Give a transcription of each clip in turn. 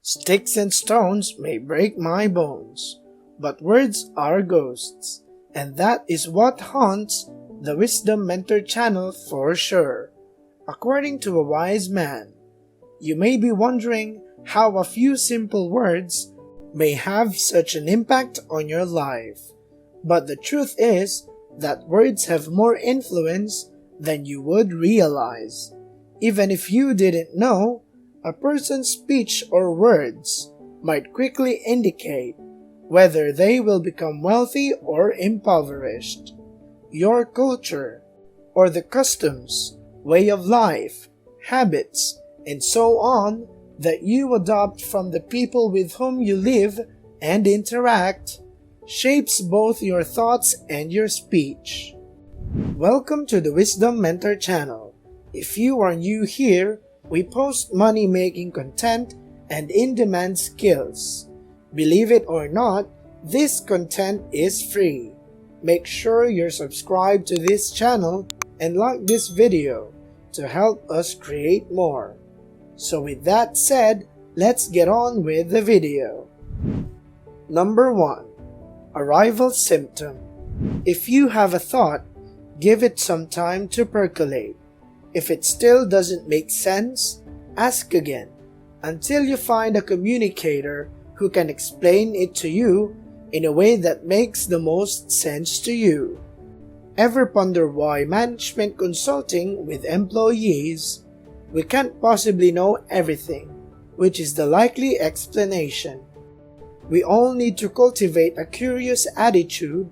Sticks and stones may break my bones, but words are ghosts, and that is what haunts the Wisdom Mentor channel for sure. According to a wise man, you may be wondering how a few simple words may have such an impact on your life. But the truth is that words have more influence than you would realize. Even if you didn't know, a person's speech or words might quickly indicate whether they will become wealthy or impoverished. Your culture, or the customs, way of life, habits, and so on that you adopt from the people with whom you live and interact, shapes both your thoughts and your speech. Welcome to the Wisdom Mentor channel. If you are new here, we post money-making content and in-demand skills. Believe it or not, this content is free. Make sure you're subscribed to this channel and like this video to help us create more. So with that said, let's get on with the video. Number 1. Arrival symptom. If you have a thought, give it some time to percolate. If it still doesn't make sense, ask again until you find a communicator who can explain it to you in a way that makes the most sense to you. Ever ponder why management consulting with employees, we can't possibly know everything, which is the likely explanation. We all need to cultivate a curious attitude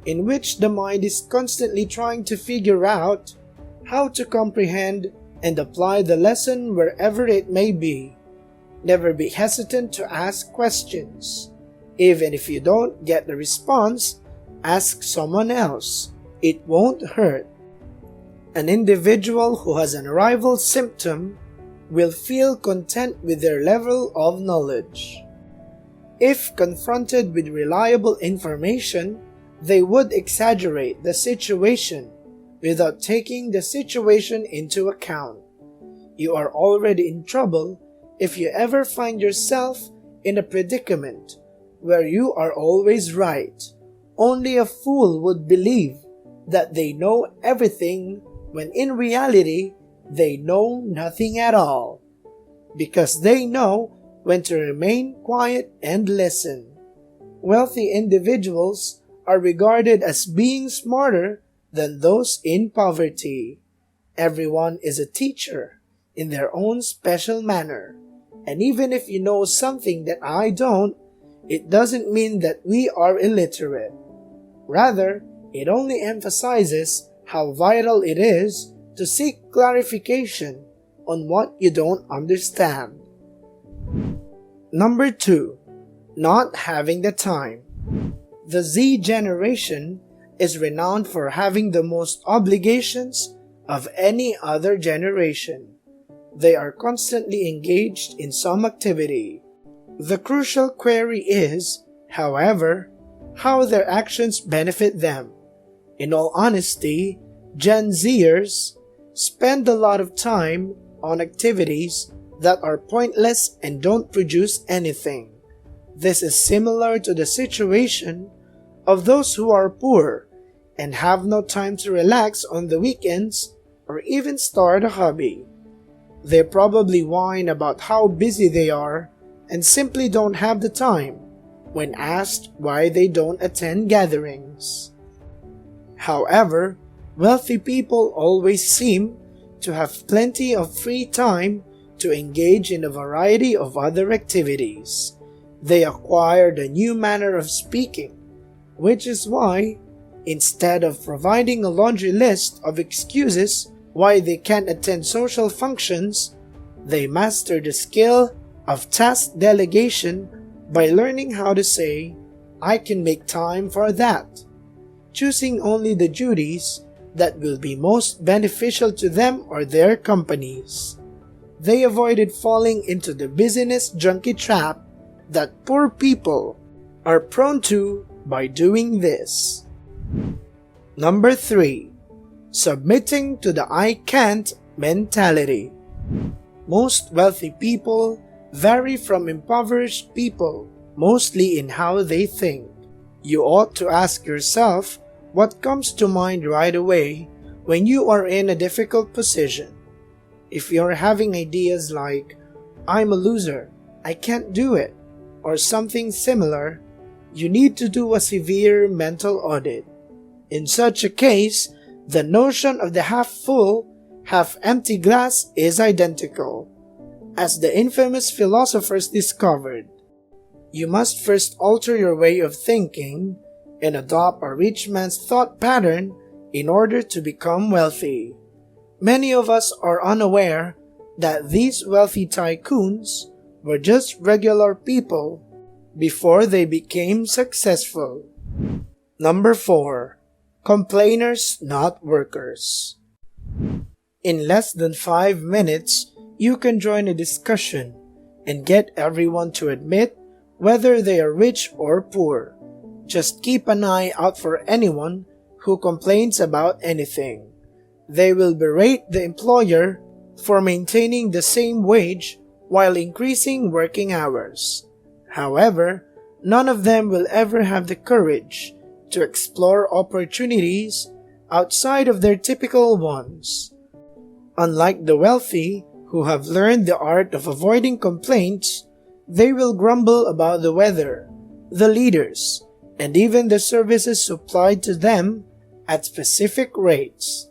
in which the mind is constantly trying to figure out how to comprehend and apply the lesson wherever it may be. Never be hesitant to ask questions. Even if you don't get the response, ask someone else. It won't hurt. An individual who has an arrival symptom will feel content with their level of knowledge. If confronted with reliable information, they would exaggerate the situation without taking the situation into account. You are already in trouble if you ever find yourself in a predicament where you are always right. Only a fool would believe that they know everything when in reality they know nothing at all, because they know when to remain quiet and listen. Wealthy individuals are regarded as being smarter than those in poverty. Everyone is a teacher in their own special manner, and even if you know something that I don't, it doesn't mean that we are illiterate. Rather, it only emphasizes how vital it is to seek clarification on what you don't understand. Number 2. Not having the time. The Z generation is renowned for having the most obligations of any other generation. They are constantly engaged in some activity. The crucial query is, however, how their actions benefit them. In all honesty, Gen Zers spend a lot of time on activities that are pointless and don't produce anything. This is similar to the situation of those who are poor and have no time to relax on the weekends or even start a hobby. They probably whine about how busy they are and simply don't have the time when asked why they don't attend gatherings. However, wealthy people always seem to have plenty of free time to engage in a variety of other activities. They acquired a new manner of speaking, which is why, instead of providing a laundry list of excuses why they can't attend social functions, they master the skill of task delegation by learning how to say, "I can make time for that," choosing only the duties that will be most beneficial to them or their companies. They avoided falling into the busyness junkie trap that poor people are prone to by doing this. Number 3. Submitting to the I can't mentality. Most wealthy people vary from impoverished people, mostly in how they think. You ought to ask yourself what comes to mind right away when you are in a difficult position. If you're having ideas like, "I'm a loser, I can't do it," or something similar, you need to do a severe mental audit. In such a case, the notion of the half-full, half-empty glass is identical. As the infamous philosophers discovered, you must first alter your way of thinking and adopt a rich man's thought pattern in order to become wealthy. Many of us are unaware that these wealthy tycoons were just regular people before they became successful. Number 4. Complainers, not workers. In less than 5 minutes, you can join a discussion and get everyone to admit whether they are rich or poor. Just keep an eye out for anyone who complains about anything. They will berate the employer for maintaining the same wage while increasing working hours. However, none of them will ever have the courage to explore opportunities outside of their typical ones. Unlike the wealthy, who have learned the art of avoiding complaints, they will grumble about the weather, the leaders, and even the services supplied to them at specific rates.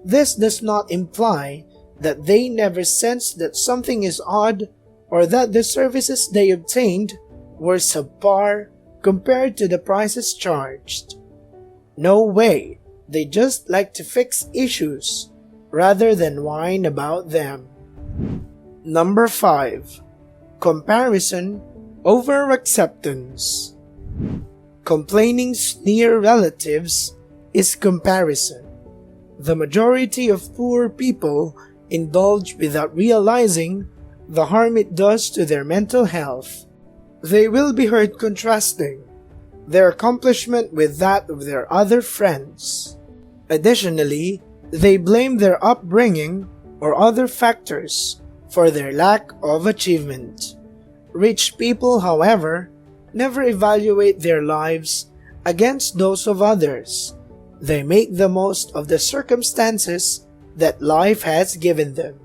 This does not imply that they never sensed that something is odd or that the services they obtained were subpar compared to the prices charged. No way, they just like to fix issues rather than whine about them. Number 5. Comparison over acceptance. Complaining's near relatives is comparison. The majority of poor people indulge without realizing the harm it does to their mental health. They will be heard contrasting their accomplishment with that of their other friends. Additionally, they blame their upbringing or other factors for their lack of achievement. Rich people, however, never evaluate their lives against those of others. They make the most of the circumstances that life has given them.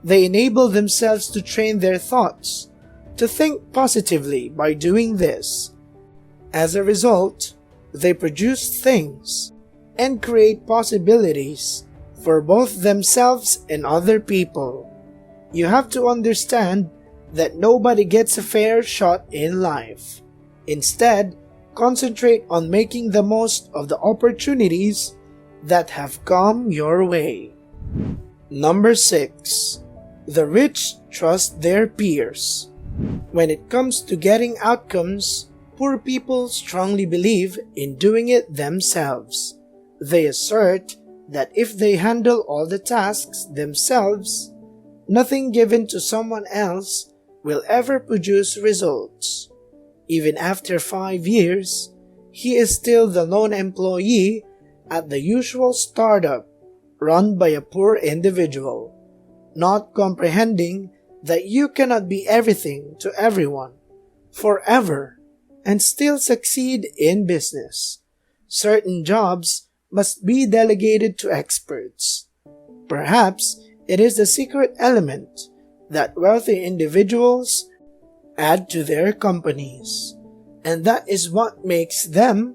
They enable themselves to train their thoughts to think positively by doing this. As a result, they produce things and create possibilities for both themselves and other people. You have to understand that nobody gets a fair shot in life. Instead, concentrate on making the most of the opportunities that have come your way. Number 6. The rich trust their peers. When it comes to getting outcomes, poor people strongly believe in doing it themselves. They assert that if they handle all the tasks themselves, nothing given to someone else will ever produce results. Even after 5 years, he is still the lone employee at the usual startup run by a poor individual, not comprehending that you cannot be everything to everyone forever and still succeed in business. Certain jobs must be delegated to experts. Perhaps it is the secret element that wealthy individuals add to their companies, and that is what makes them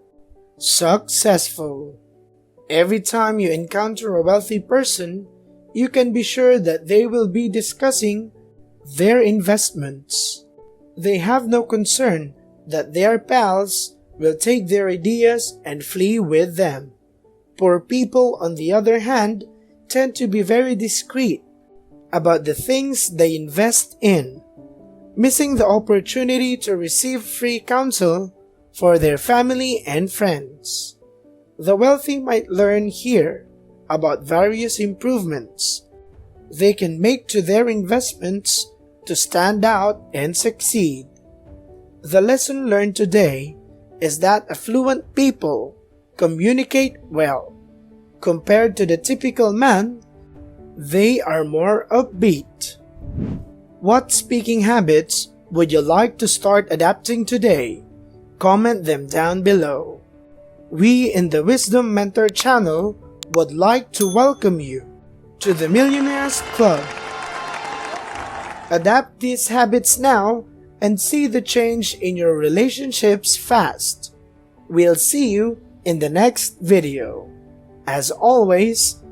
successful. Every time you encounter a wealthy person, you can be sure that they will be discussing their investments. They have no concern that their pals will take their ideas and flee with them. Poor people, on the other hand, tend to be very discreet about the things they invest in, missing the opportunity to receive free counsel for their family and friends. The wealthy might learn here about various improvements they can make to their investments to stand out and succeed. The lesson learned today is that affluent people communicate well. Compared to the typical man, they are more upbeat. What speaking habits would you like to start adapting today? Comment them down below. We in the Wisdom Mentor channel would like to welcome you to the Millionaires Club. Adapt these habits now and see the change in your relationships fast. We'll see you in the next video. As always,